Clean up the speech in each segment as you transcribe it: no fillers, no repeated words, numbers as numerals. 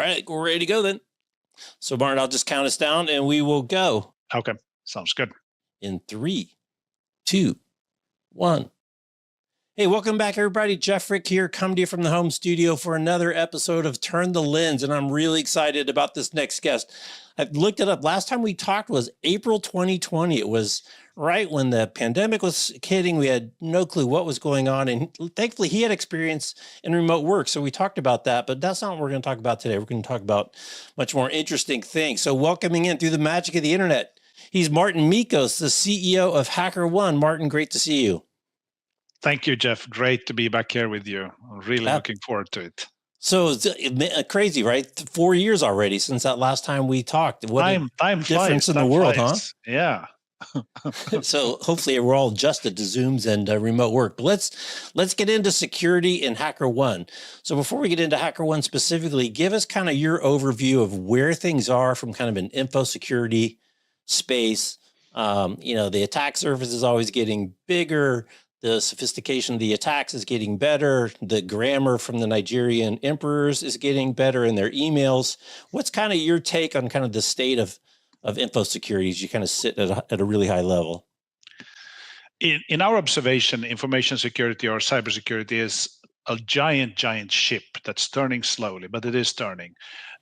right, we're ready to go then. So, Martin, I'll just count us down and we will go. Okay, sounds good. In 3, 2, 1. Hey, welcome back, everybody. Jeff Frick here, coming to you from the home studio for another episode of Turn the Lens, and I'm really excited about this next guest. I've looked it up. Last time we talked was April 2020. It was right when the pandemic was hitting. We had no clue what was going on, and thankfully he had experience in remote work, so we talked about that, but that's not what we're going to talk about today. We're going to talk about much more interesting things. So welcoming in through the magic of the internet, he's Marten Mickos, the CEO of HackerOne. Martin, great to see you. Thank you, Jeff. Great to be back here with you. I'm really looking forward to it. So it's crazy, right? 4 years already since that last time we talked. What time difference flies, in the world, flies. Huh? Yeah. So hopefully we're all adjusted to Zooms and remote work. But let's get into security in HackerOne. So before we get into HackerOne specifically, give us kind of your overview of where things are from kind of an info security space. The attack surface is always getting bigger. The sophistication of the attacks is getting better. The grammar from the Nigerian emperors is getting better in their emails. What's kind of your take on kind of the state of info security as you kind of sit at a really high level? In our observation, information security or cybersecurity is a giant ship that's turning slowly, but it is turning.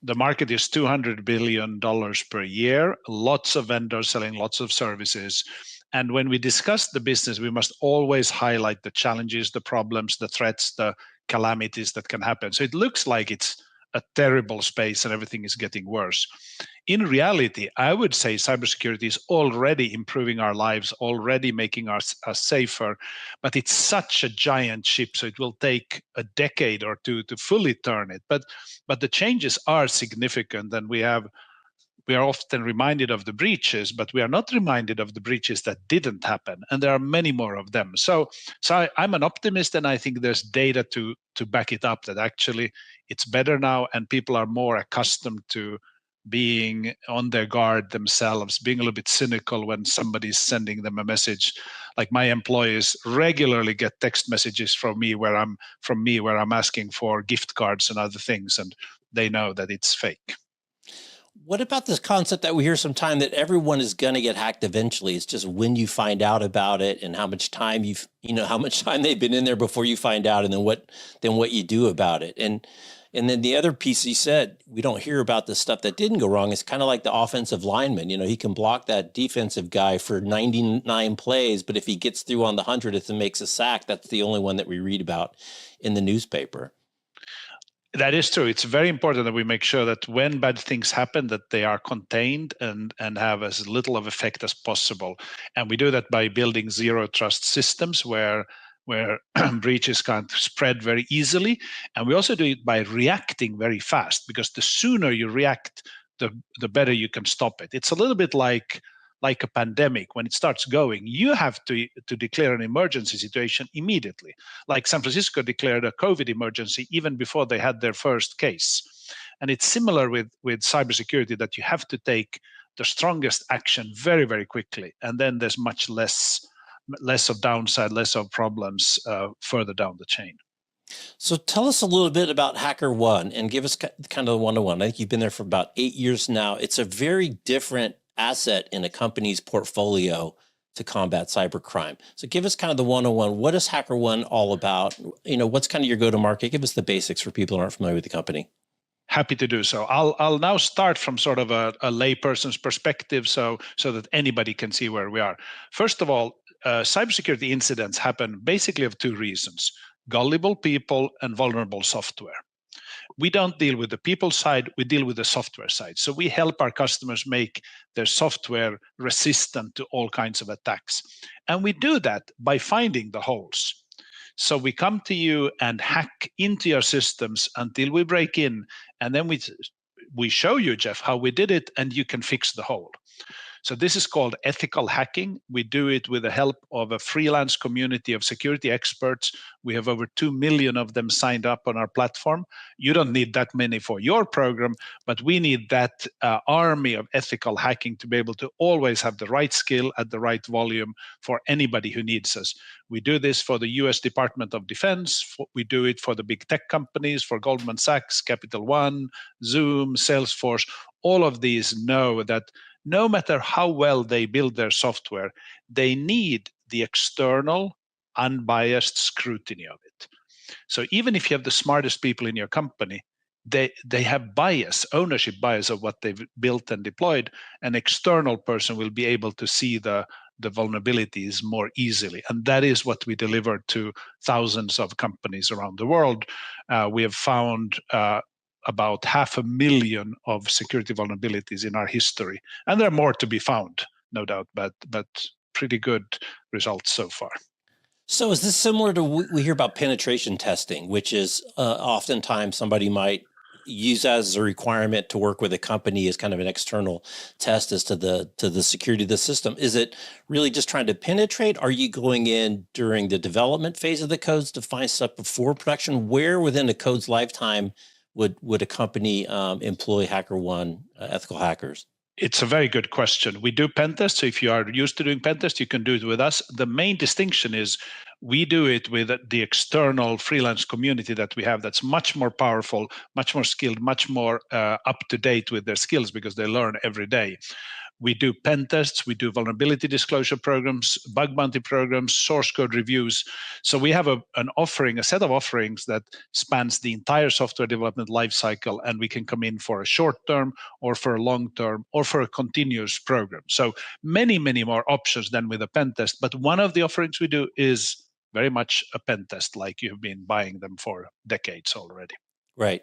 The market is $200 billion per year, lots of vendors selling lots of services. And when we discuss the business, we must always highlight the challenges, the problems, the threats, the calamities that can happen. So it looks like it's a terrible space and everything is getting worse. In reality, I would say cybersecurity is already improving our lives, already making us safer, but it's such a giant ship, so it will take a decade or two to fully turn it. But the changes are significant, and we are often reminded of the breaches, but we are not reminded of the breaches that didn't happen, and there are many more of them. So I'm an optimist, and I think there's data to back it up that actually it's better now, and people are more accustomed to being on their guard themselves, being a little bit cynical when somebody's sending them a message. Like my employees regularly get text messages from me where I'm asking for gift cards and other things, and they know that it's fake. What about this concept that we hear sometime that everyone is going to get hacked eventually? It's just when you find out about it and how much time how much time they've been in there before you find out, and then what you do about it. And then the other piece he said, we don't hear about the stuff that didn't go wrong. It's kind of like the offensive lineman. He can block that defensive guy for 99 plays, but if he gets through on the 100th and makes a sack, that's the only one that we read about in the newspaper. That is true. It's very important that we make sure that when bad things happen, that they are contained and have as little of effect as possible. And we do that by building zero trust systems where breaches can't spread very easily. And we also do it by reacting very fast, because the sooner you react, the better you can stop it. It's a little bit like a pandemic. When it starts going, you have to declare an emergency situation immediately. Like San Francisco declared a COVID emergency even before they had their first case. And it's similar with cybersecurity, that you have to take the strongest action very, very quickly. And then there's much less of downside, less of problems further down the chain. So tell us a little bit about HackerOne and give us kind of the one-on-one. I think you've been there for about 8 years now. It's a very different asset in a company's portfolio to combat cybercrime. So give us kind of the one-on-one. What is HackerOne all about? What's kind of your go-to-market? Give us the basics for people who aren't familiar with the company. Happy to do so. I'll now start from sort of a layperson's perspective, so that anybody can see where we are. First of all, cybersecurity incidents happen basically of two reasons: gullible people and vulnerable software. We don't deal with the people side, we deal with the software side. So we help our customers make their software resistant to all kinds of attacks. And we do that by finding the holes. So we come to you and hack into your systems until we break in, and then we show you, Jeff, how we did it, and you can fix the hole. So this is called ethical hacking. We do it with the help of a freelance community of security experts. We have over 2 million of them signed up on our platform. You don't need that many for your program, but we need that army of ethical hacking to be able to always have the right skill at the right volume for anybody who needs us. We do this for the US Department of Defense. We do it for the big tech companies, for Goldman Sachs, Capital One, Zoom, Salesforce. All of these know that no matter how well they build their software, they need the external, unbiased scrutiny of it. So even if you have the smartest people in your company, they have bias, ownership bias of what they've built and deployed. An external person will be able to see the vulnerabilities more easily. And that is what we deliver to thousands of companies around the world. We have found about 500,000 of security vulnerabilities in our history. And there are more to be found, no doubt, but pretty good results so far. So is this similar to we hear about penetration testing, which is oftentimes somebody might use as a requirement to work with a company as kind of an external test as to the security of the system? Is it really just trying to penetrate? Are you going in during the development phase of the codes to find stuff before production? Where within the code's lifetime would a company employ HackerOne ethical hackers? It's a very good question. We do pen tests. So if you are used to doing pen tests, you can do it with us. The main distinction is we do it with the external freelance community that we have that's much more powerful, much more skilled, much more up to date with their skills because they learn every day. We do pen tests, we do vulnerability disclosure programs, bug bounty programs, source code reviews. So we have a set of offerings that spans the entire software development lifecycle, and we can come in for a short term or for a long term or for a continuous program. So many, many more options than with a pen test. But one of the offerings we do is very much a pen test, like you've been buying them for decades already. Right.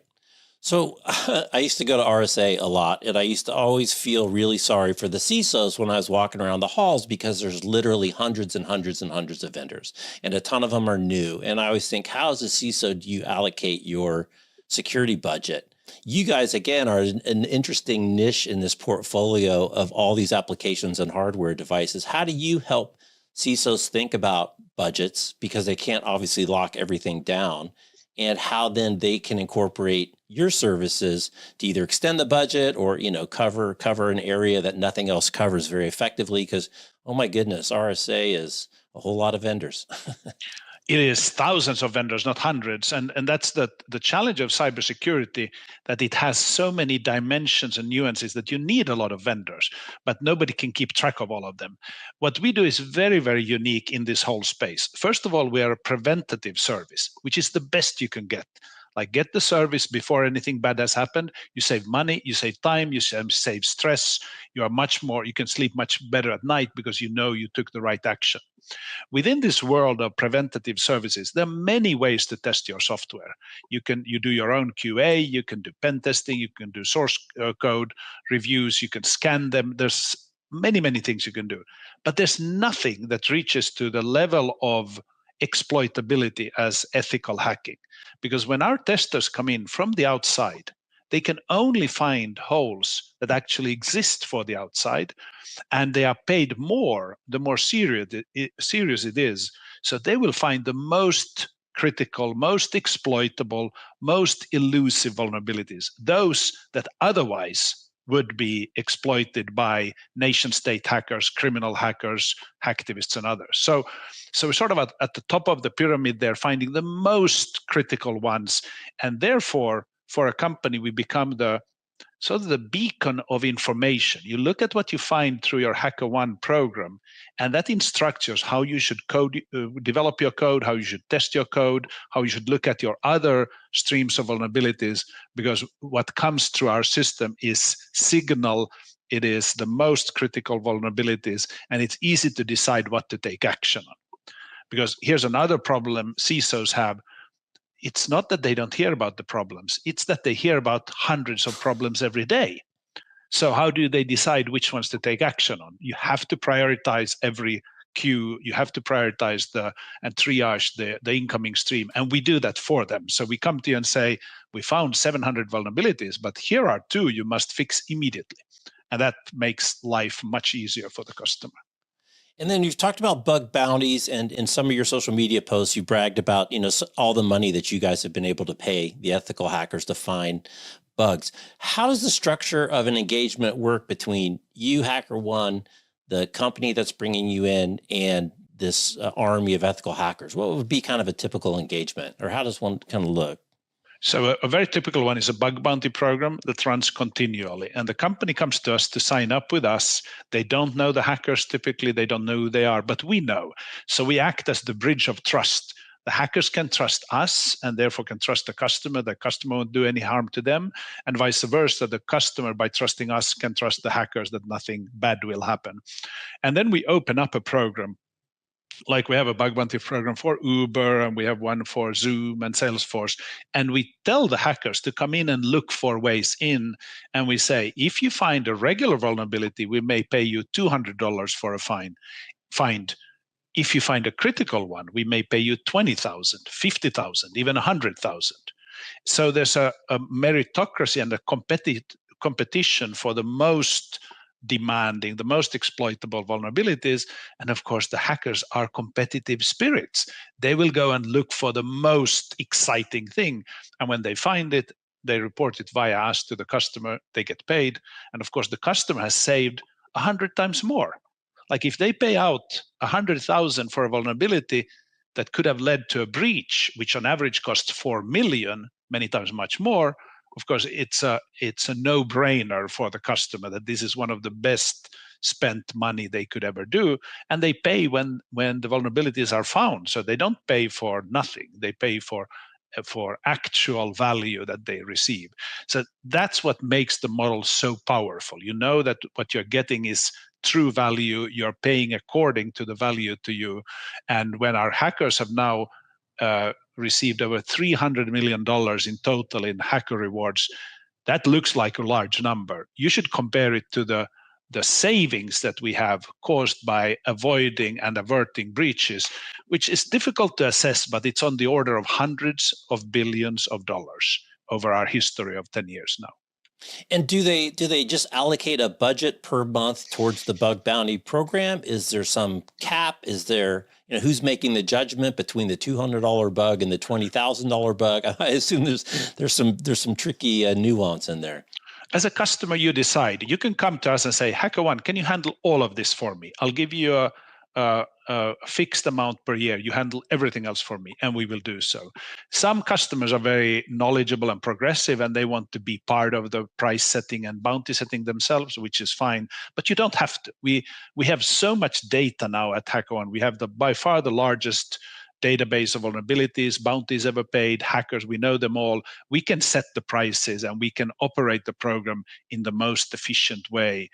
So I used to go to RSA a lot, and I used to always feel really sorry for the CISOs when I was walking around the halls because there's literally hundreds and hundreds and hundreds of vendors, and a ton of them are new. And I always think, how as a CISO do you allocate your security budget? You guys, again, are an interesting niche in this portfolio of all these applications and hardware devices. How do you help CISOs think about budgets, because they can't obviously lock everything down, and how then they can incorporate your services to either extend the budget or, cover an area that nothing else covers very effectively? Because, oh my goodness, RSA is a whole lot of vendors. It is thousands of vendors, not hundreds. And that's the challenge of cybersecurity, that it has so many dimensions and nuances that you need a lot of vendors, but nobody can keep track of all of them. What we do is very, very unique in this whole space. First of all, we are a preventative service, which is the best you can get. Like, get the service before anything bad has happened. You save money, you save time, you save stress. You can sleep much better at night because you know you took the right action. Within this world of preventative services, there are many ways to test your software. You do your own QA, you can do pen testing, you can do source code reviews, you can scan them. There's many, many things you can do. But there's nothing that reaches to the level of exploitability as ethical hacking. Because when our testers come in from the outside, they can only find holes that actually exist for the outside, and they are paid more the more serious it is. So they will find the most critical, most exploitable, most elusive vulnerabilities, those that otherwise would be exploited by nation state hackers, criminal hackers, hacktivists, and others. So we're sort of at the top of the pyramid there, finding the most critical ones. And therefore, for a company, we become the beacon of information. You look at what you find through your HackerOne program, and that instructs you how you should develop your code, how you should test your code, how you should look at your other streams of vulnerabilities, because what comes through our system is signal. It is the most critical vulnerabilities, and it's easy to decide what to take action on. Because here's another problem CISOs have. It's not that they don't hear about the problems, it's that they hear about hundreds of problems every day. So how do they decide which ones to take action on? You have to prioritize every queue. You have to prioritize and triage the incoming stream. And we do that for them. So we come to you and say, we found 700 vulnerabilities, but here are 2 you must fix immediately. And that makes life much easier for the customer. And then you've talked about bug bounties, and in some of your social media posts, you bragged about, all the money that you guys have been able to pay the ethical hackers to find bugs. How does the structure of an engagement work between you, HackerOne, the company that's bringing you in, and this army of ethical hackers? What would be kind of a typical engagement, or how does one kind of look? So a very typical one is a bug bounty program that runs continually. And the company comes to us to sign up with us. They don't know the hackers typically, they don't know who they are, but we know. So we act as the bridge of trust. The hackers can trust us and therefore can trust the customer. The customer won't do any harm to them. And vice versa, the customer, by trusting us, can trust the hackers that nothing bad will happen. And then we open up a program. Like we have a bug bounty program for Uber, and we have one for Zoom and Salesforce. And we tell the hackers to come in and look for ways in. And we say, if you find a regular vulnerability, we may pay you $200 for a find. If you find a critical one, we may pay you 20,000, 50,000, even 100,000. So there's a meritocracy and a competition for the most demanding, the most exploitable vulnerabilities. And of course, the hackers are competitive spirits. They will go and look for the most exciting thing. And when they find it, they report it via us to the customer, they get paid. And of course, the customer has saved 100 times more. Like if they pay out 100,000 for a vulnerability that could have led to a breach, which on average costs 4 million, many times much more, of course, it's a no-brainer for the customer that this is one of the best spent money they could ever do. And they pay when the vulnerabilities are found. So they don't pay for nothing. They pay for actual value that they receive. So that's what makes the model so powerful. You know that what you're getting is true value. You're paying according to the value to you. And when our hackers have now received over $300 million in total in hacker rewards, that looks like a large number. You should compare it to the savings that we have caused by avoiding and averting breaches, which is difficult to assess, but it's on the order of hundreds of billions of dollars over our history of 10 years now. And do they just allocate a budget per month towards the bug bounty program? Is there some cap? Is there, who's making the judgment between the $200 bug and the $20,000 bug? I assume there's some tricky nuance in there. As a customer, you decide. You can come to us and say, HackerOne, can you handle all of this for me? I'll give you a fixed amount per year. You handle everything else for me, and we will do so. Some customers are very knowledgeable and progressive, and they want to be part of the price setting and bounty setting themselves, which is fine. But you don't have to. We have so much data now at HackerOne. We have by far the largest database of vulnerabilities, bounties ever paid, hackers, we know them all. We can set the prices and we can operate the program in the most efficient way.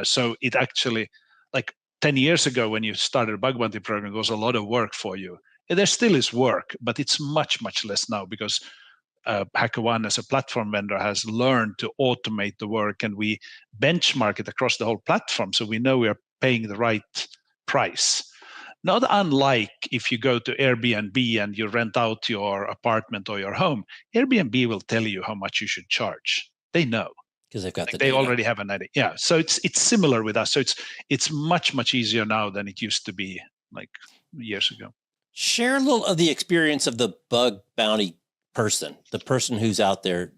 So it actually, like 10 years ago when you started a bug bounty program, it was a lot of work for you. And there still is work, but it's much, much less now because HackerOne as a platform vendor has learned to automate the work, and we benchmark it across the whole platform so we know we are paying the right price. Not unlike if you go to Airbnb and you rent out your apartment or your home, Airbnb will tell you how much you should charge. They know. Because they've got they already have an idea. Yeah, so it's similar with us. So it's much, much easier now than it used to be like years ago. Share a little of the experience of the bug bounty person, the person who's out there.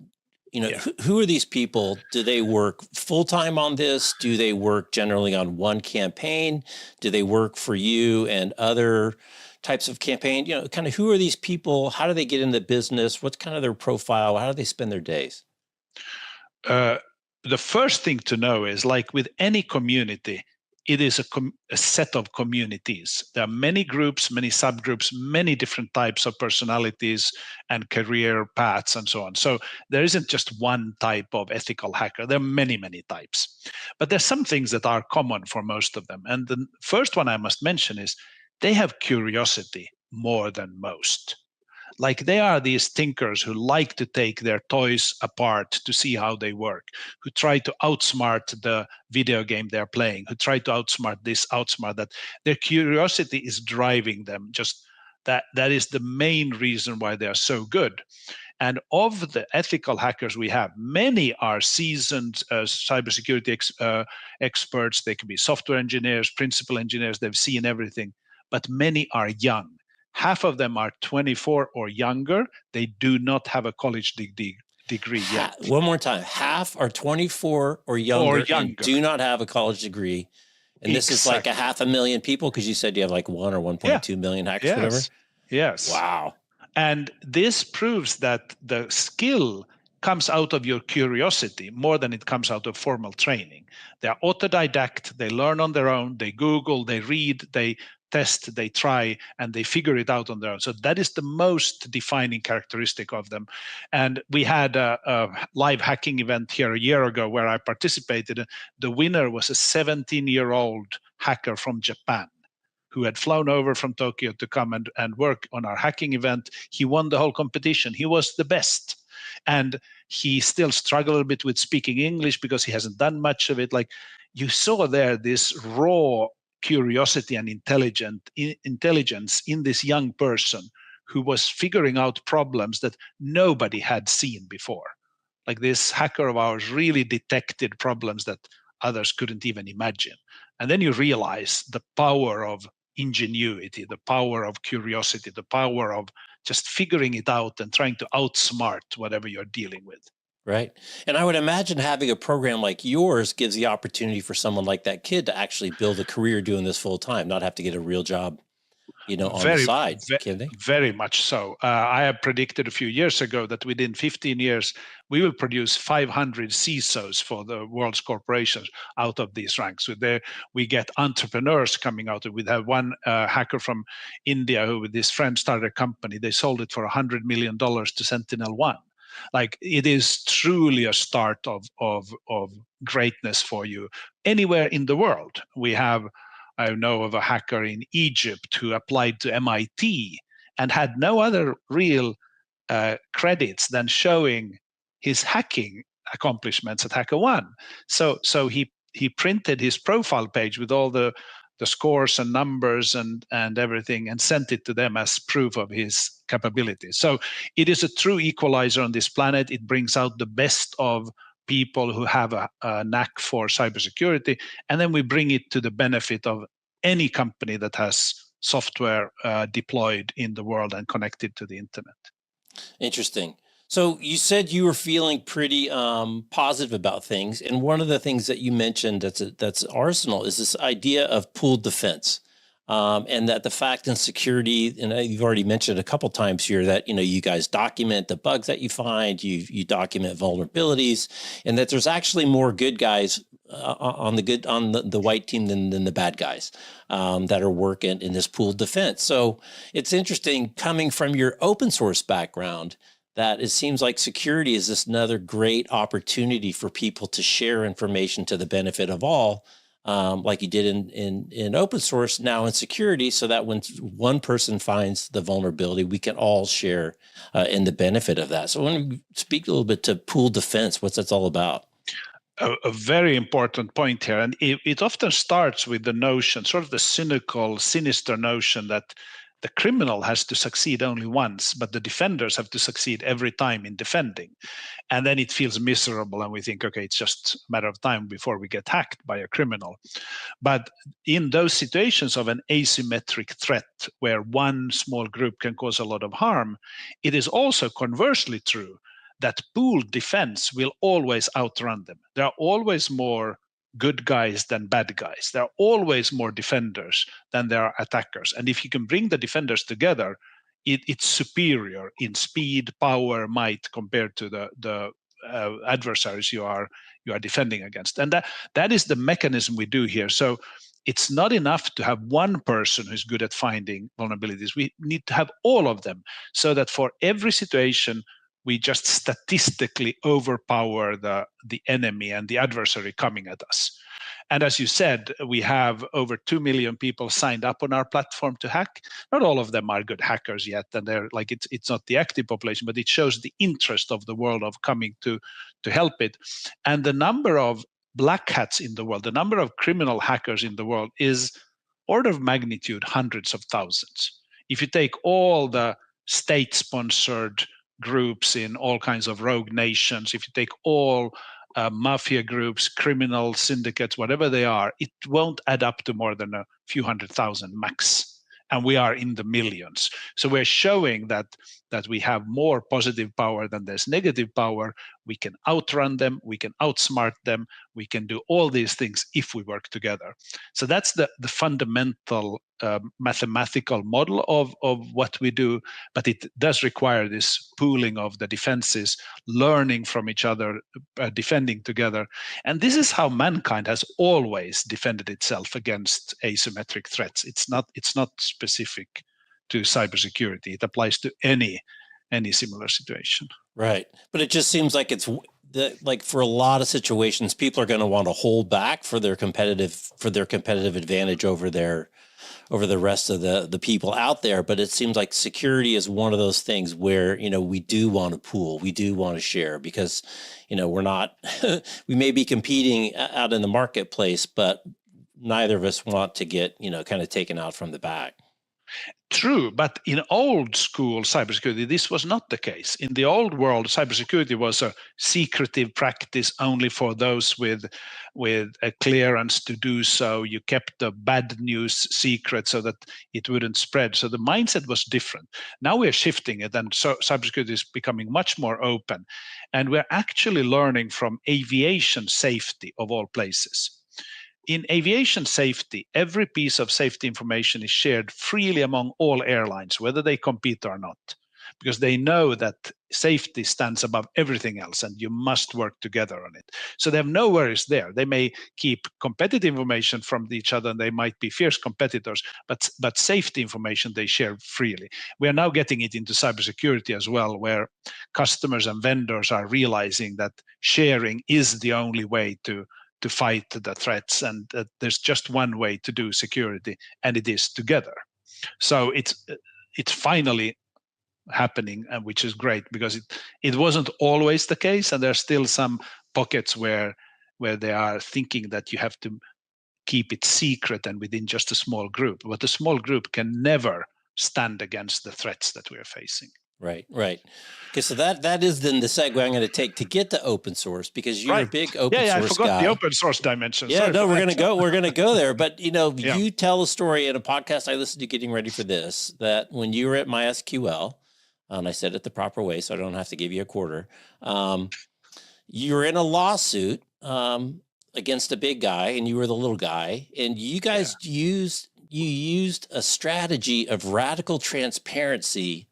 Who are these people? Do they work full-time on this? Do they work generally on one campaign? Do they work for you and other types of campaign? Kind of who are these people? How do they get into business? What's kind of their profile? How do they spend their days? The first thing to know is, like with any community, it is a set of communities. There are many groups, many subgroups, many different types of personalities and career paths and so on. So there isn't just one type of ethical hacker. There are many, many types. But there's some things that are common for most of them. And the first one I must mention is they have curiosity more than most. Like they are these thinkers who like to take their toys apart to see how they work, who try to outsmart the video game they're playing, who try to outsmart this, outsmart that. Their curiosity is driving them. Just that is the main reason why they are so good. And of the ethical hackers we have, many are seasoned cybersecurity experts. They can be software engineers, principal engineers. They've seen everything, but many are young. Half of them are 24 or younger. They do not have a college degree yet. One more time. Half are 24 or younger, and do not have a college degree. And this is like a 500,000 people, because you said you have like 1 or 1.2 million hackers, whatever. Yes. Wow. And this proves that the skill comes out of your curiosity more than it comes out of formal training. They are autodidact, they learn on their own, they Google, they read, they test, they try, and they figure it out on their own. So that is the most defining characteristic of them. And we had a live hacking event here a year ago where I participated. The winner was a 17-year-old hacker from Japan who had flown over from Tokyo to come and work on our hacking event. He won the whole competition. He was the best. And he still struggled a bit with speaking English because he hasn't done much of it. Like, you saw there this raw curiosity and intelligence in this young person who was figuring out problems that nobody had seen before. Like, this hacker of ours really detected problems that others couldn't even imagine. And then you realize the power of ingenuity, the power of curiosity, the power of just figuring it out and trying to outsmart whatever you're dealing with. Right. And I would imagine having a program like yours gives the opportunity for someone like that kid to actually build a career doing this full time, not have to get a real job, on the side. Very much so. I have predicted a few years ago that within 15 years, we will produce 500 CISOs for the world's corporations out of these ranks. We get entrepreneurs coming out. We have one hacker from India who, with his friend, started a company. They sold it for $100 million to Sentinel-1. Like, it is truly a start of greatness for you anywhere in the world. I know of a hacker in Egypt who applied to MIT and had no other real credits than showing his hacking accomplishments at HackerOne. So he printed his profile page with all the scores and numbers and everything and sent it to them as proof of his capabilities. So it is a true equalizer on this planet. It brings out the best of people who have a knack for cybersecurity, and then we bring it to the benefit of any company that has software deployed in the world and connected to the internet. Interesting. So you said you were feeling pretty positive about things, and one of the things that you mentioned that's Arsenal is this idea of pooled defense. And that the fact in security, and you've already mentioned a couple times here that, you guys document the bugs that you find, you document vulnerabilities, and that there's actually more good guys on the white team than the bad guys that are working in this pooled defense. So it's interesting, coming from your open source background, that it seems like security is this another great opportunity for people to share information to the benefit of all. Like you did in open source, now in security, so that when one person finds the vulnerability, we can all share in the benefit of that. So I want to speak a little bit to pool defense, what that's all about. A very important point here. And it often starts with the notion, sort of the cynical, sinister notion that the criminal has to succeed only once, but the defenders have to succeed every time in defending. And then it feels miserable, and we think, okay, it's just a matter of time before we get hacked by a criminal. But in those situations of an asymmetric threat where one small group can cause a lot of harm, it is also conversely true that pooled defense will always outrun them. There are always more good guys than bad guys. There are always more defenders than there are attackers. And if you can bring the defenders together, it's superior in speed, power, might compared to the adversaries you are defending against. And that is the mechanism we do here. So it's not enough to have one person who's good at finding vulnerabilities. We need to have all of them, so that for every situation, we just statistically overpower the enemy and the adversary coming at us. And as you said, we have over 2 million people signed up on our platform to hack. Not all of them are good hackers yet, and they're like, it's not the active population, but it shows the interest of the world of coming to help it. And the number of black hats in the world, the number of criminal hackers in the world, is order of magnitude hundreds of thousands. If you take all the state-sponsored groups in all kinds of rogue nations, if you take all mafia groups, criminal syndicates, whatever they are, it won't add up to more than a few 100,000 max. And we are in the millions. So we're showing that we have more positive power than there's negative power. We can outrun them, we can outsmart them, we can do all these things if we work together. So that's the fundamental mathematical model of what we do, but it does require this pooling of the defenses, learning from each other, defending together. And this is how mankind has always defended itself against asymmetric threats. It's not specific to cybersecurity. It applies to any similar situation. Right. But it just seems like it's like for a lot of situations, people are going to want to hold back for their competitive advantage over the rest of the people out there. But it seems like security is one of those things where, we do want to pool, we do want to share, because, we're not, we may be competing out in the marketplace, but neither of us want to get, kind of taken out from the back. True, but in old school cybersecurity, this was not the case. In the old world, cybersecurity was a secretive practice only for those with a clearance to do so. You kept the bad news secret so that it wouldn't spread. So the mindset was different. Now we're shifting it, and so cybersecurity is becoming much more open. And we're actually learning from aviation safety of all places. In aviation safety, every piece of safety information is shared freely among all airlines, whether they compete or not, because they know that safety stands above everything else and you must work together on it. So they have no worries there. They may keep competitive information from each other and they might be fierce competitors, but safety information they share freely. We are now getting it into cybersecurity as well, where customers and vendors are realizing that sharing is the only way to fight the threats, and there's just one way to do security, and it is together. So it's finally happening, which is great, because it wasn't always the case, and there's still some pockets where they are thinking that you have to keep it secret and within just a small group. But a small group can never stand against the threats that we're facing. Right. Okay, so that is then the segue I'm going to take to get to open source, because you're a big open source guy. I forgot the open source dimension. Yeah, no, we're going to go there. But you tell a story in a podcast I listened to getting ready for this, that when you were at MySQL, and I said it the proper way, so I don't have to give you a quarter. You were in a lawsuit against a big guy, and you were the little guy, and you guys used a strategy of radical transparency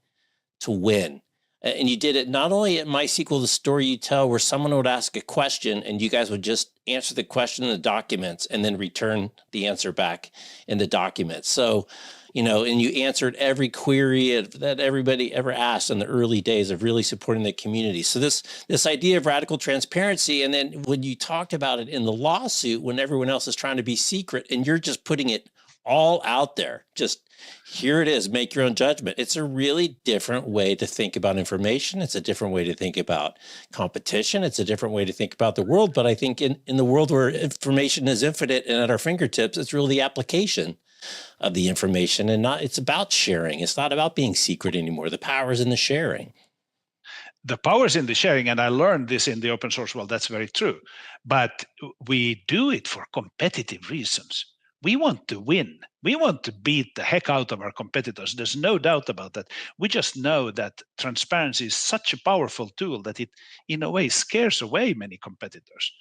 to win. And you did it not only at MySQL, the story you tell, where someone would ask a question and you guys would just answer the question in the documents and then return the answer back in the documents. So, and you answered every query that everybody ever asked in the early days of really supporting the community. So this idea of radical transparency, and then when you talked about it in the lawsuit, when everyone else is trying to be secret and you're just putting it all out there, just here it is, make your own judgment. It's a really different way to think about information. It's a different way to think about competition. It's a different way to think about the world. But I think in the world where information is infinite and at our fingertips, it's really the application of the information, and it's about sharing. It's not about being secret anymore. The power is in the sharing. The power is in the sharing, and I learned this in the open source world. That's very true. But we do it for competitive reasons. We want to win. We want to beat the heck out of our competitors. There's no doubt about that. We just know that transparency is such a powerful tool that it, in a way, scares away many competitors.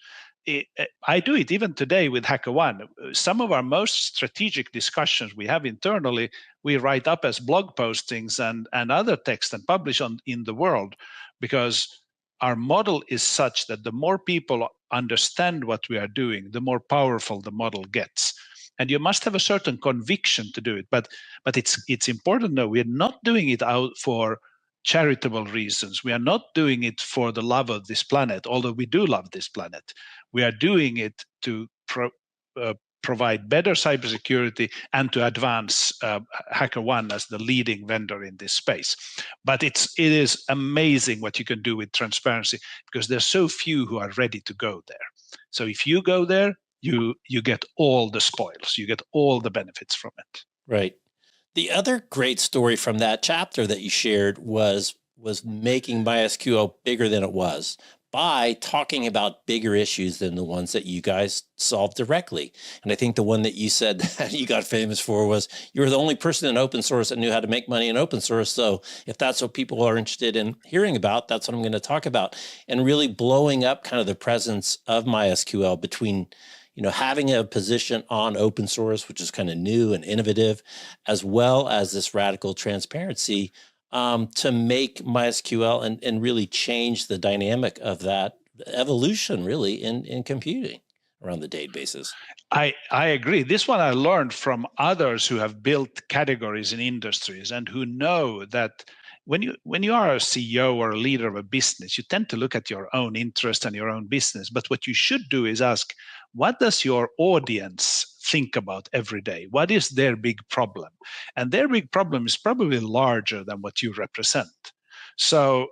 I do it even today with HackerOne. Some of our most strategic discussions we have internally, we write up as blog postings and other text and publish in the world, because our model is such that the more people understand what we are doing, the more powerful the model gets. And you must have a certain conviction to do it. But it's important to know we're not doing it out for charitable reasons. We are not doing it for the love of this planet, although we do love this planet. We are doing it to provide better cybersecurity and to advance HackerOne as the leading vendor in this space. But it is amazing what you can do with transparency, because there's so few who are ready to go there. So if you go there, you get all the spoils, you get all the benefits from it. Right. The other great story from that chapter that you shared was was making MySQL bigger than it was by talking about bigger issues than the ones that you guys solved directly. And I think the one that you said that you got famous for was you were the only person in open source that knew how to make money in open source. So if that's what people are interested in hearing about, that's what I'm going to talk about. And really blowing up kind of the presence of MySQL between, you know, having a position on open source, which is kind of new and innovative, as well as this radical transparency to make MySQL and really change the dynamic of that evolution really in computing around the databases. I agree. This one I learned from others who have built categories in industries and who know that when you are a CEO or a leader of a business, you tend to look at your own interest and your own business. But what you should do is ask, what does your audience think about every day? What is their big problem? And their big problem is probably larger than what you represent. So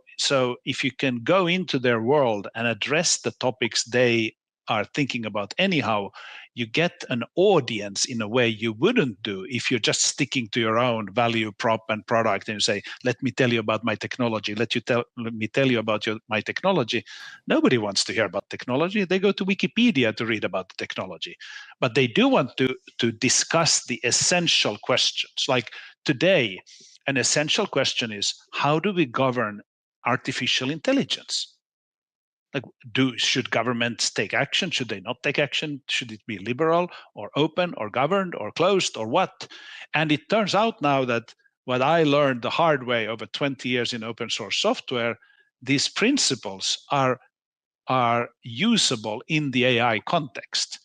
if you can go into their world and address the topics they are thinking about anyhow, you get an audience in a way you wouldn't do if you're just sticking to your own value prop and product and you say, let me tell you about my technology, let me tell you about my technology. Nobody wants to hear about technology. They go to Wikipedia to read about the technology. But they do want to discuss the essential questions. Like today, an essential question is, how do we govern artificial intelligence? Like, should governments take action? Should they not take action? Should it be liberal or open or governed or closed or what? And it turns out now that what I learned the hard way over 20 years in open source software, these principles are usable in the AI context.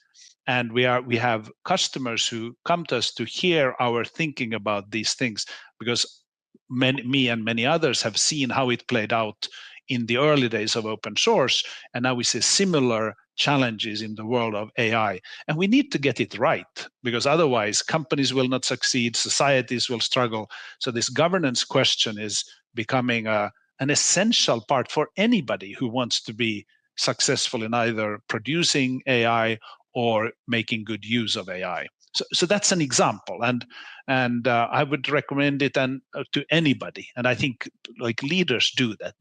And we have customers who come to us to hear our thinking about these things because me and many others have seen how it played out in the early days of open source, and now we see similar challenges in the world of AI. And we need to get it right, because otherwise companies will not succeed, societies will struggle. So this governance question is becoming an essential part for anybody who wants to be successful in either producing AI or making good use of AI. So that's an example, and I would recommend it to anybody. And I think like leaders do that.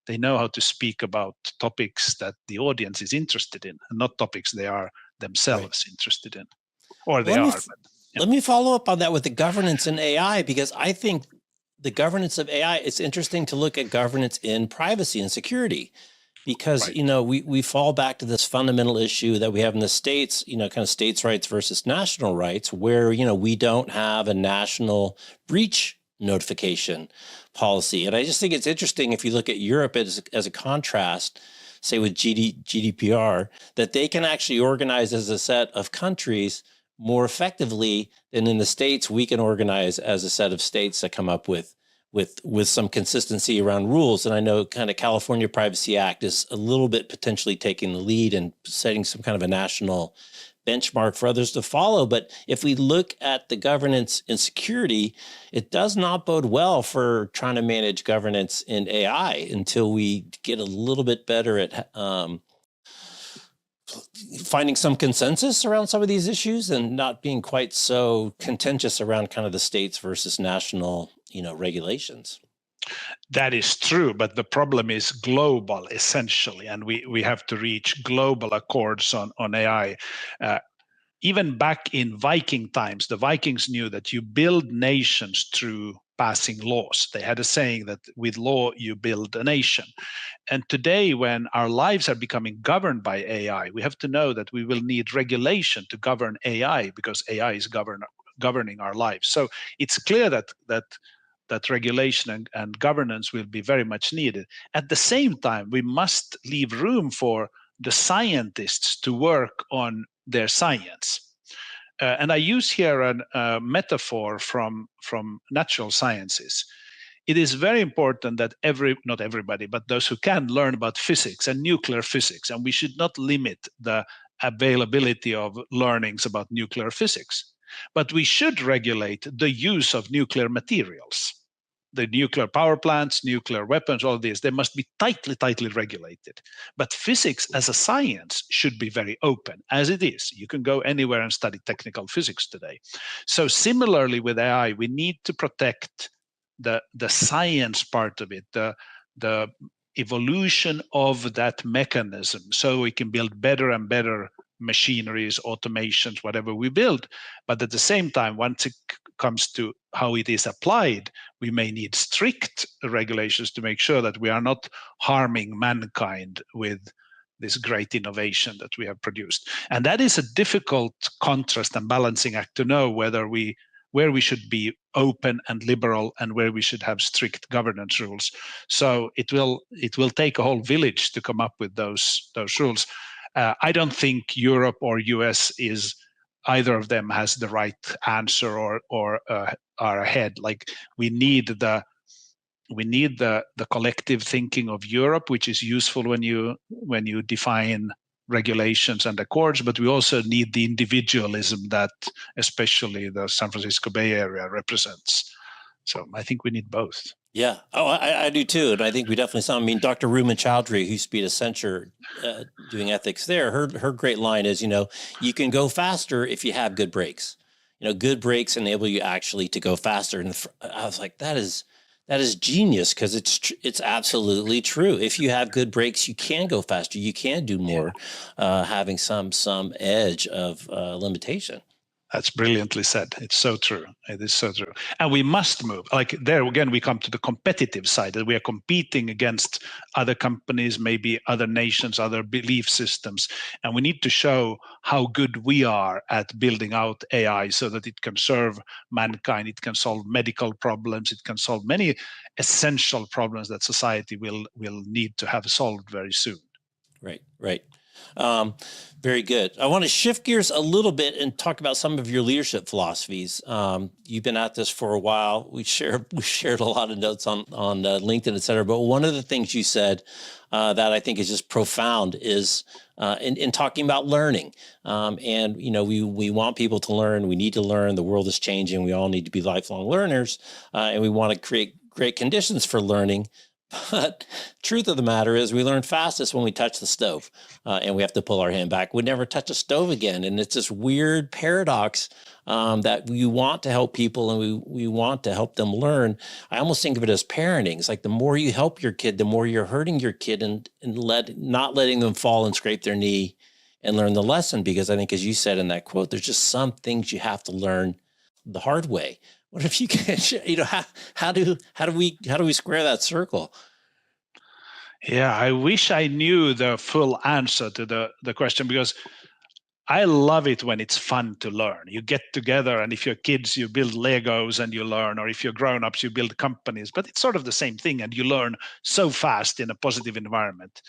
They know how to speak about topics that the audience is interested in, and not topics they are themselves interested in, or they are. Let me follow up on that with the governance in AI, because I think the governance of AI, it's interesting to look at governance in privacy and security. Because, you know, we fall back to this fundamental issue that we have in the States, you know, kind of states' rights versus national rights, where, you know, we don't have a national breach notification policy. And I just think it's interesting if you look at Europe as a contrast, say with GDPR, that they can actually organize as a set of countries more effectively than in the States we can organize as a set of states that come up with some consistency around rules. And I know kind of California Privacy Act is a little bit potentially taking the lead and setting some kind of a national benchmark for others to follow. But if we look at the governance in security, it does not bode well for trying to manage governance in AI until we get a little bit better at finding some consensus around some of these issues and not being quite so contentious around kind of the states versus national, you know, regulations. That is true, but the problem is global, essentially, and we have to reach global accords on AI. Even back in Viking times, the Vikings knew that you build nations through passing laws. They had a saying that with law you build a nation. And today, when our lives are becoming governed by AI, we have to know that we will need regulation to govern AI, because AI is governing our lives. So it's clear that regulation and governance will be very much needed. At the same time, we must leave room for the scientists to work on their science. And I use here a metaphor from natural sciences. It is very important that not everybody, but those who can learn about physics and nuclear physics, and we should not limit the availability of learnings about nuclear physics. But we should regulate the use of nuclear materials. The nuclear power plants, nuclear weapons, all these, they must be tightly regulated. But physics as a science should be very open, as it is. You can go anywhere and study technical physics today. So similarly with AI, we need to protect the science part of it, the evolution of that mechanism, so we can build better and better machineries, automations, whatever we build. But at the same time, once it comes to how it is applied, we may need strict regulations to make sure that we are not harming mankind with this great innovation that we have produced. And that is a difficult contrast and balancing act to know where we should be open and liberal and where we should have strict governance rules. So it will take a whole village to come up with those rules. I don't think Europe or US is either of them has the right answer or are ahead. Like we need the collective thinking of Europe, which is useful when you define regulations and accords, but we also need the individualism that especially the San Francisco Bay Area represents. So I think we need both. Yeah. Oh, I do too. And I think we definitely saw, I mean, Dr. Ruman Chowdhury, who used to be at Accenture doing ethics there, her great line is, you can go faster if you have good brakes. Good brakes enable you actually to go faster. And I was like, that is genius, because it's absolutely true. If you have good brakes, you can go faster. You can do more, having some edge of limitation. That's brilliantly said. It's so true. It is so true. And we must move. Like there again, we come to the competitive side, that we are competing against other companies, maybe other nations, other belief systems. And we need to show how good we are at building out AI so that it can serve mankind. It can solve medical problems. It can solve many essential problems that society will need to have solved very soon. Right. Very good. I want to shift gears a little bit and talk about some of your leadership philosophies. You've been at this for a while. We shared a lot of notes on LinkedIn, et cetera. But one of the things you said that I think is just profound is in talking about learning. And we want people to learn. We need to learn. The world is changing. We all need to be lifelong learners, and we want to create great conditions for learning. But truth of the matter is we learn fastest when we touch the stove, and we have to pull our hand back. We never touch a stove again. And it's this weird paradox that we want to help people and we want to help them learn. I almost think of it as parenting. It's like the more you help your kid, the more you're hurting your kid and not letting them fall and scrape their knee and learn the lesson. Because I think, as you said in that quote, there's just some things you have to learn the hard way. What if you can, how do we square that circle? Yeah, I wish I knew the full answer to the question, because I love it when it's fun to learn. You get together, and if you're kids, you build Legos and you learn, or if you're grown-ups, you build companies, but it's sort of the same thing, and you learn so fast in a positive environment.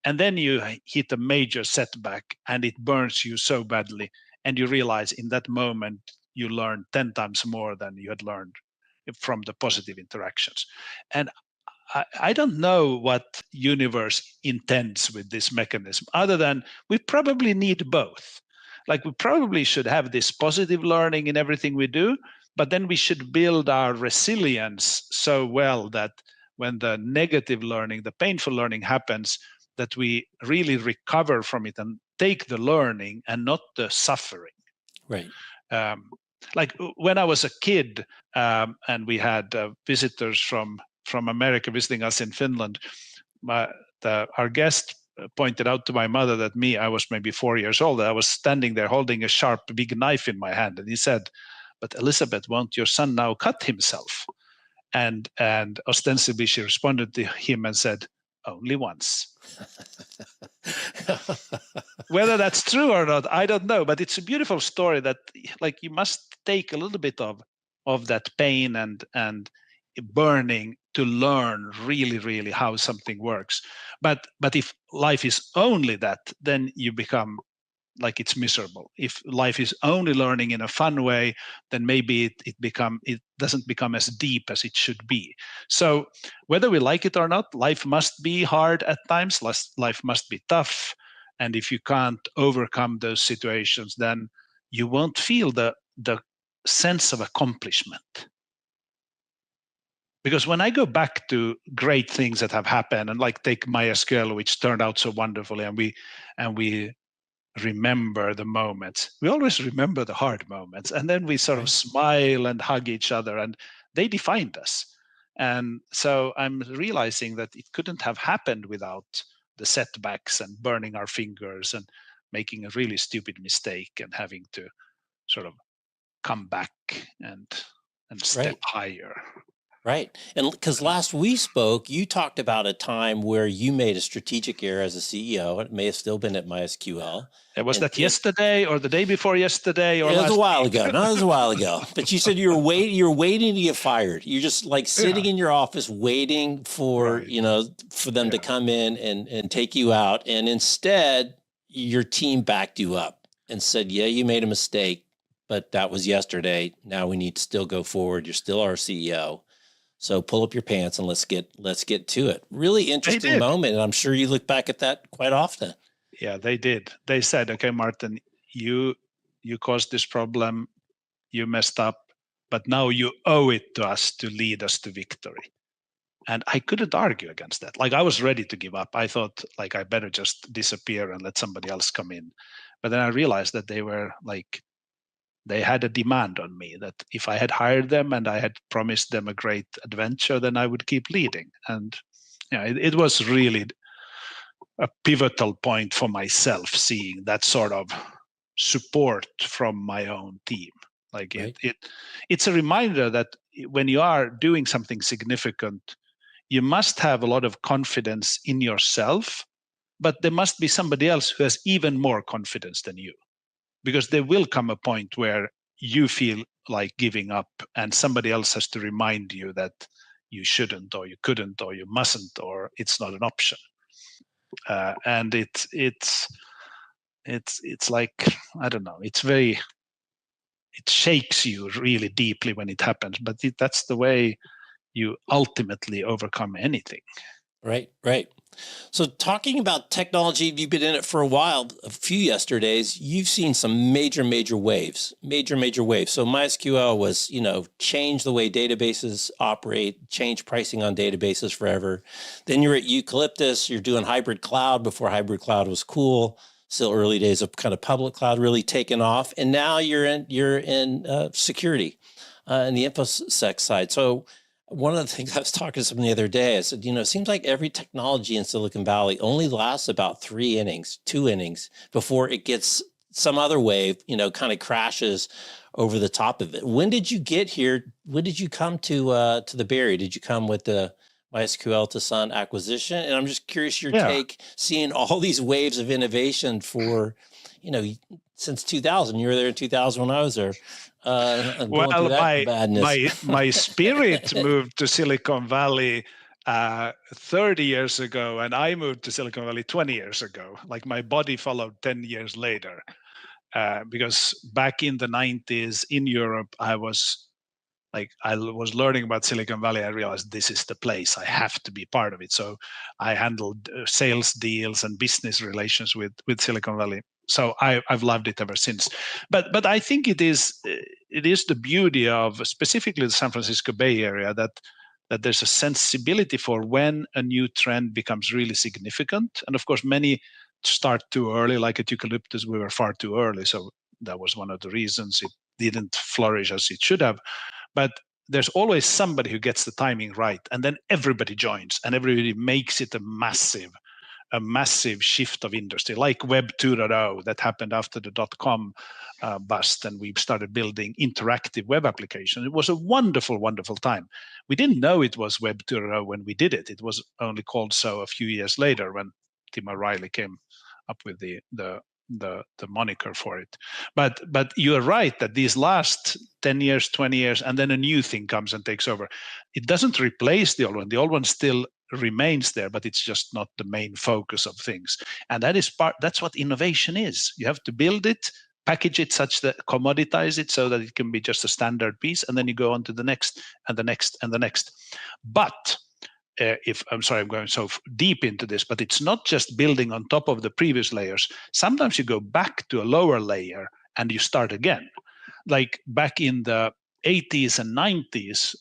And then you hit a major setback and it burns you so badly, and you realize in that moment you learn 10 times more than you had learned from the positive interactions. And I don't know what universe intends with this mechanism, other than we probably need both. Like we probably should have this positive learning in everything we do, but then we should build our resilience so well that when the negative learning, the painful learning happens, that we really recover from it and take the learning and not the suffering. Right. Like when I was a kid, and we had visitors from America visiting us in Finland, our guest pointed out to my mother that I was maybe 4 years old. I was standing there holding a sharp, big knife in my hand, and he said, "But Elizabeth, won't your son now cut himself?" And ostensibly she responded to him and said, "Only once." Whether that's true or not, I don't know, but it's a beautiful story that, like, you must take a little bit of that pain and burning to learn really, really how something works. But if life is only that, then you become like it's miserable. If life is only learning in a fun way, then maybe it doesn't become as deep as it should be. So whether we like it or not, life must be hard at times. Life must be tough. And if you can't overcome those situations, then you won't feel the sense of accomplishment. Because when I go back to great things that have happened, and like take MySQL, which turned out so wonderfully, and we remember the moments. We always remember the hard moments, and then we sort of smile and hug each other, and they defined us. And so I'm realizing that it couldn't have happened without the setbacks and burning our fingers and making a really stupid mistake and having to sort of come back and step higher. Right. And because last we spoke, you talked about a time where you made a strategic error as a CEO. It may have still been at MySQL. Was that yesterday or the day before yesterday or it was last a while week? ago. No, it was a while ago. But you said you're waiting to get fired. You're just like sitting in your office waiting for, for them to come in and take you out. And instead, your team backed you up and said, yeah, you made a mistake, but that was yesterday. Now we need to still go forward. You're still our CEO. So pull up your pants and let's get to it. Really interesting moment. And I'm sure you look back at that quite often. Yeah, they did. They said, okay, Martin, you caused this problem, you messed up, but now you owe it to us to lead us to victory. And I couldn't argue against that. Like, I was ready to give up. I thought, like, I better just disappear and let somebody else come in. But then I realized that they had a demand on me that if I had hired them and I had promised them a great adventure, then I would keep leading. And it was really a pivotal point for myself, seeing that sort of support from my own team. Like it's a reminder that when you are doing something significant, you must have a lot of confidence in yourself, but there must be somebody else who has even more confidence than you, because there will come a point where you feel like giving up and somebody else has to remind you that you shouldn't or you couldn't or you mustn't or it's not an option. And it's like, I don't know, it shakes you really deeply when it happens, but that's the way you ultimately overcome anything. Right. So talking about technology, you've been in it for a while, a few yesterdays, you've seen some major waves. So MySQL was, change the way databases operate, change pricing on databases forever. Then you're at Eucalyptus, you're doing hybrid cloud before hybrid cloud was cool. Still early days of kind of public cloud really taking off. And now you're in security in the InfoSec side. So one of the things I was talking to someone the other day, I said, it seems like every technology in Silicon Valley only lasts about 2 innings before it gets some other wave, kind of crashes over the top of it. When did you get here? When did you come to the Bay Area? Did you come with the MySQL to Sun acquisition? And I'm just curious your take, seeing all these waves of innovation for, since 2000. You were there in 2000 when I was there. Well, my spirit moved to Silicon Valley 30 years ago, and I moved to Silicon Valley 20 years ago. Like, my body followed 10 years later, because back in the 90s in Europe, I was learning about Silicon Valley. I realized this is the place. I have to be part of it. So I handled sales deals and business relations with Silicon Valley. So I've loved it ever since. But I think it is the beauty of specifically the San Francisco Bay Area that there's a sensibility for when a new trend becomes really significant. And of course, many start too early, like at Eucalyptus, we were far too early. So that was one of the reasons it didn't flourish as it should have. But there's always somebody who gets the timing right, and then everybody joins and everybody makes it a massive shift of industry, like Web 2.0 that happened after the .com bust, and we started building interactive web applications. It was a wonderful time. We didn't know it was Web 2.0 when we did it. It was only called so a few years later when Tim O'Reilly came up with the moniker for it. But you're right that these last 10 years, 20 years, and then a new thing comes and takes over. It doesn't replace the old one. The old one still remains there, but it's just not the main focus of things. And that's what innovation is. You have to build it, package it such that commoditize it so that it can be just a standard piece, and then you go on to the next and the next and the next. But I'm sorry, I'm going so deep into this, but it's not just building on top of the previous layers. Sometimes you go back to a lower layer and you start again. Like back in the 80s and 90s,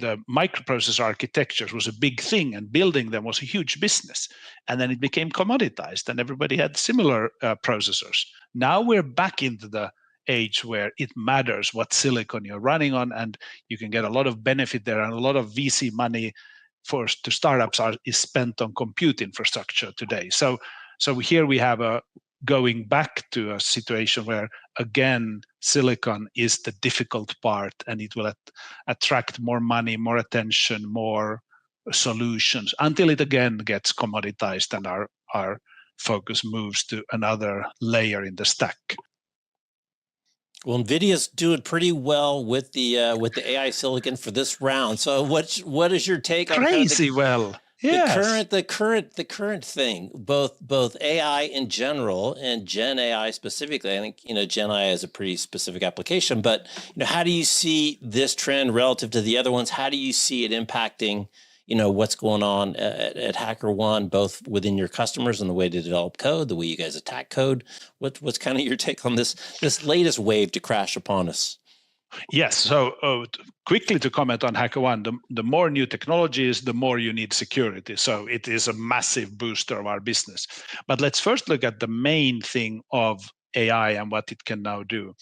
the microprocessor architectures was a big thing, and building them was a huge business. And then it became commoditized, and everybody had similar processors. Now we're back into the age where it matters what silicon you're running on, and you can get a lot of benefit there, and a lot of VC money to startups is spent on compute infrastructure today. So here we have going back to a situation where, again, silicon is the difficult part, and it will attract more money, more attention, more solutions, until it again gets commoditized and our focus moves to another layer in the stack. Well, NVIDIA's doing pretty well with the AI silicon for this round. So what is your take on crazy well? Yes. The current thing, both AI in general and Gen AI specifically? I think, Gen AI is a pretty specific application, but how do you see this trend relative to the other ones? How do you see it impacting, what's going on at HackerOne, both within your customers and the way to develop code, the way you guys attack code? What's kind of your take on this latest wave to crash upon us? Yes. So quickly to comment on HackerOne, the more new technologies, the more you need security. So it is a massive booster of our business. But let's first look at the main thing of AI and what it can now do.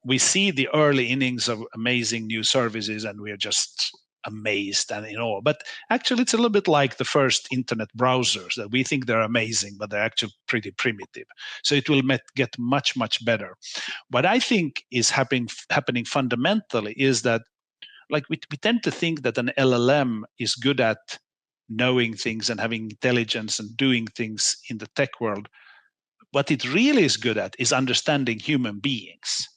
We see the early innings of amazing new services, and we're just amazed and in awe. But actually, it's a little bit like the first internet browsers, that we think they're amazing, but they're actually pretty primitive. So it will get much, much better. What I think is happening fundamentally is that, like, we tend to think that an LLM is good at knowing things and having intelligence and doing things in the tech world. What it really is good at is understanding human beings.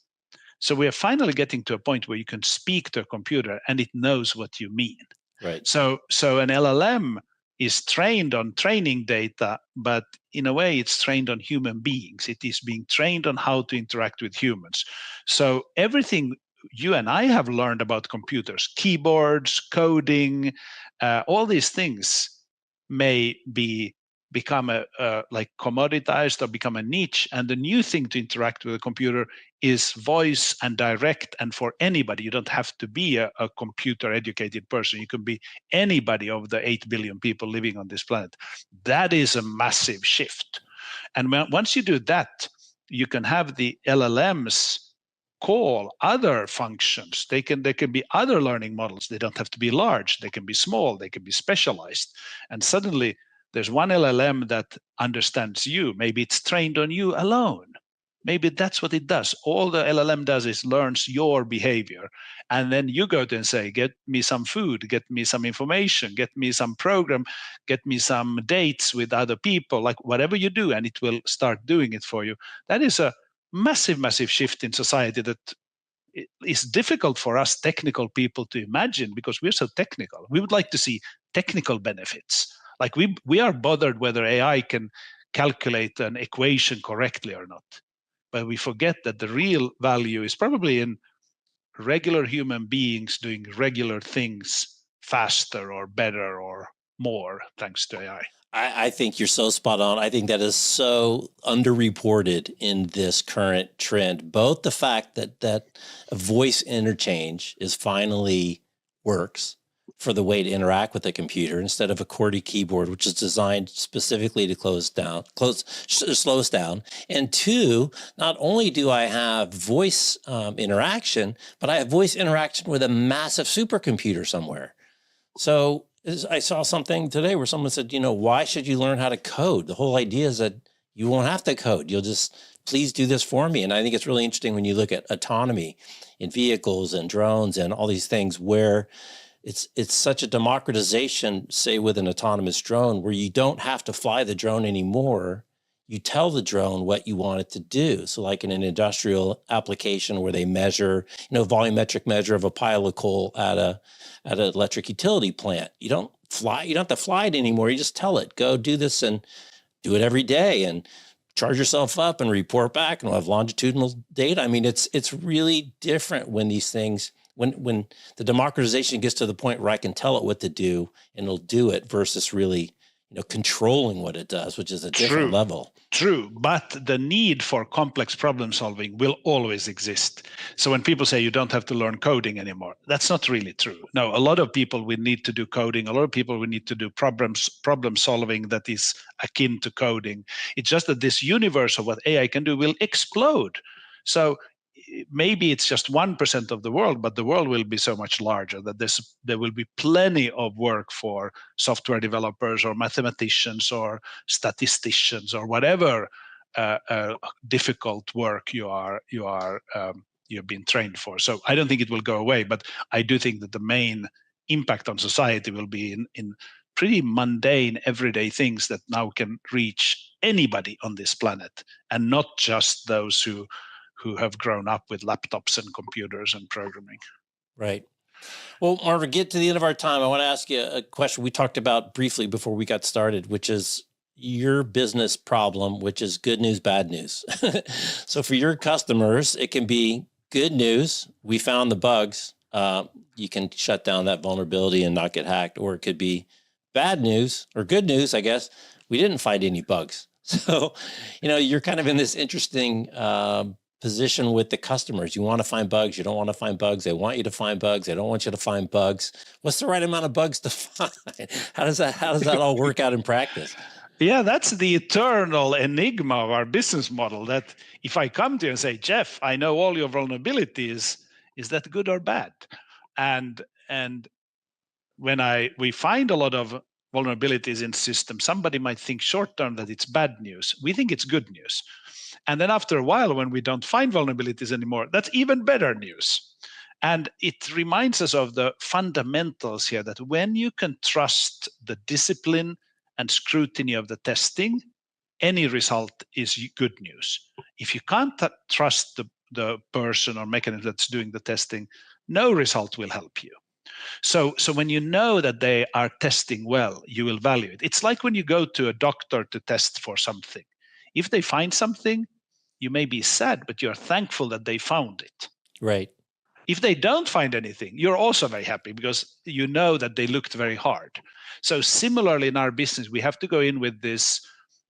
So we are finally getting to a point where you can speak to a computer and it knows what you mean. Right. So an LLM is trained on training data, but in a way it's trained on human beings. It is being trained on how to interact with humans. So everything you and I have learned about computers, keyboards, coding, all these things may become like commoditized or become a niche, and the new thing to interact with a computer is voice and direct, and for anybody. You don't have to be a computer educated person. You can be anybody of the 8 billion people living on this planet. That is a massive shift. And once you do that, you can have the LLMs call other functions. They can be other learning models. They don't have to be large. They can be small. They can be specialized. And suddenly there's one LLM that understands you. Maybe it's trained on you alone. Maybe that's what it does. All the LLM does is learns your behavior. And then you go to and say, get me some food, get me some information, get me some program, get me some dates with other people, like whatever you do, and it will start doing it for you. That is a massive, massive shift in society that is difficult for us technical people to imagine, because we're so technical. We would like to see technical benefits. Like we are bothered whether AI can calculate an equation correctly or not. But we forget that the real value is probably in regular human beings doing regular things faster or better or more thanks to AI. I think you're so spot on. I think that is so underreported in this current trend. Both the fact that voice interchange is finally works for the way to interact with a computer instead of a QWERTY keyboard, which is designed specifically to slow us down. And two, not only do I have voice interaction, but I have voice interaction with a massive supercomputer somewhere. So I saw something today where someone said, why should you learn how to code? The whole idea is that you won't have to code. You'll just, please do this for me. And I think it's really interesting when you look at autonomy in vehicles and drones and all these things where it's such a democratization, say with an autonomous drone, where you don't have to fly the drone anymore. You tell the drone what you want it to do. So like in an industrial application where they measure, volumetric measure of a pile of coal at an electric utility plant, you don't have to fly it anymore. You just tell it, go do this and do it every day and charge yourself up and report back, and we'll have longitudinal data. I mean, it's really different when these things, when the democratization gets to the point where I can tell it what to do and it'll do it versus really, controlling what it does, which is a different level. True, but the need for complex problem solving will always exist. So when people say you don't have to learn coding anymore, that's not really true. No, a lot of people will need to do coding. A lot of people will need to do problem solving that is akin to coding. It's just that this universe of what AI can do will explode. So maybe it's just 1% of the world, but the world will be so much larger that there will be plenty of work for software developers or mathematicians or statisticians or whatever difficult work you've been trained for. So I don't think it will go away, but I do think that the main impact on society will be in pretty mundane, everyday things that now can reach anybody on this planet, and not just those who have grown up with laptops and computers and programming. Right. Well, Marvin, get to the end of our time. I want to ask you a question we talked about briefly before we got started, which is your business problem, which is good news, bad news. So for your customers, it can be good news. We found the bugs. You can shut down that vulnerability and not get hacked. Or it could be bad news or good news, I guess. We didn't find any bugs. So, you're kind of in this interesting position with the customers. You want to find bugs. You don't want to find bugs. They want you to find bugs. They don't want you to find bugs. What's the right amount of bugs to find? How does that all work out in practice? Yeah, that's the eternal enigma of our business model, that if I come to you and say, Jeff, I know all your vulnerabilities, is that good or bad? And when we find a lot of vulnerabilities in systems, somebody might think short term that it's bad news. We think it's good news. And then after a while, when we don't find vulnerabilities anymore, that's even better news. And it reminds us of the fundamentals here, that when you can trust the discipline and scrutiny of the testing, any result is good news. If you can't trust the person or mechanism that's doing the testing, no result will help you. So when you know that they are testing well, you will value it. It's like when you go to a doctor to test for something. If they find something, you may be sad, but you're thankful that they found it. Right. If they don't find anything, you're also very happy because you know that they looked very hard. So similarly in our business, we have to go in with this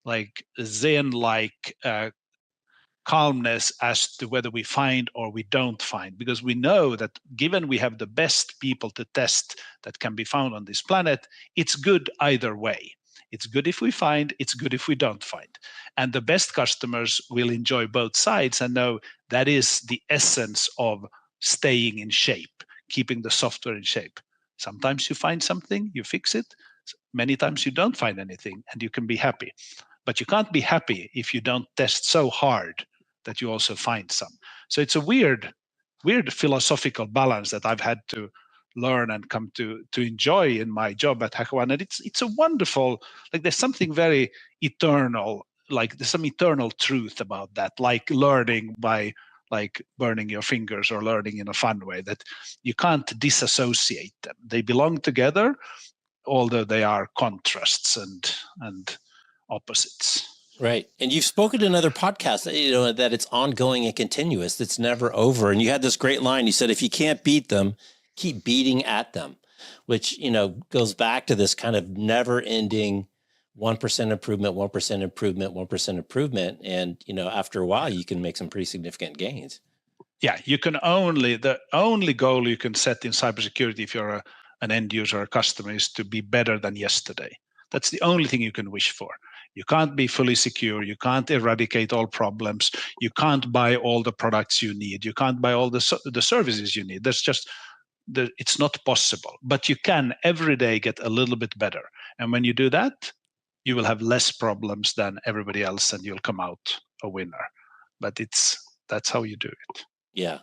like Zen-like calmness as to whether we find or we don't find, because we know that given we have the best people to test that can be found on this planet, it's good either way. It's good if we find, it's good if we don't find. And the best customers will enjoy both sides and know that is the essence of staying in shape, keeping the software in shape. Sometimes you find something, you fix it. Many times you don't find anything and you can be happy. But you can't be happy if you don't test so hard that you also find some. So it's a weird philosophical balance that I've had to learn and come to enjoy in my job at HackerOne. And it's a wonderful, like there's something very eternal, like there's some eternal truth about that, like learning by like burning your fingers or learning in a fun way, that you can't disassociate them. They belong together, although they are contrasts and opposites. Right. And you've spoken in other podcasts, that it's ongoing and continuous. It's never over. And you had this great line. You said, if you can't beat them, keep beating at them, which, goes back to this kind of never ending 1% improvement, 1% improvement, 1% improvement. And, after a while, you can make some pretty significant gains. Yeah, the only goal you can set in cybersecurity if you're an end user or customer is to be better than yesterday. That's the only thing you can wish for. You can't be fully secure. You can't eradicate all problems. You can't buy all the products you need. You can't buy all the services you need. It's not possible. But you can every day get a little bit better. And when you do that, you will have less problems than everybody else and you'll come out a winner. But that's how you do it. Yeah.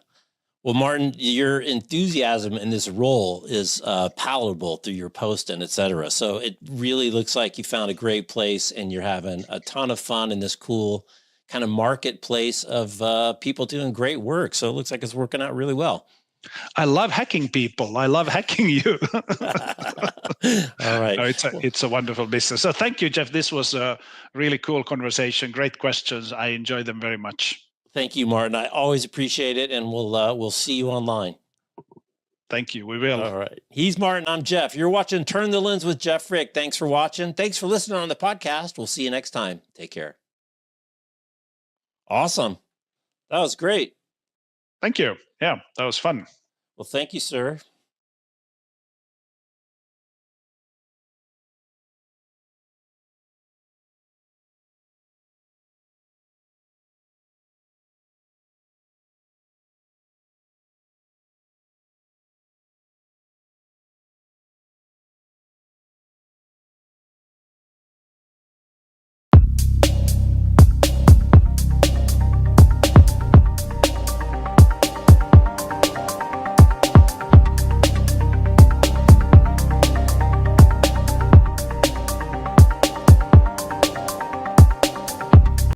Well, Marten, your enthusiasm in this role is palatable through your post and et cetera. So it really looks like you found a great place and you're having a ton of fun in this cool kind of marketplace of people doing great work. So it looks like it's working out really well. I love hacking people. I love hacking you. All right. No, it's a wonderful business. So thank you, Jeff. This was a really cool conversation. Great questions. I enjoyed them very much. Thank you, Marten. I always appreciate it. And we'll see you online. Thank you. We will. All right. He's Marten. I'm Jeff. You're watching Turn the Lens with Jeff Frick. Thanks for watching. Thanks for listening on the podcast. We'll see you next time. Take care. Awesome. That was great. Thank you. Yeah, that was fun. Well, thank you, sir.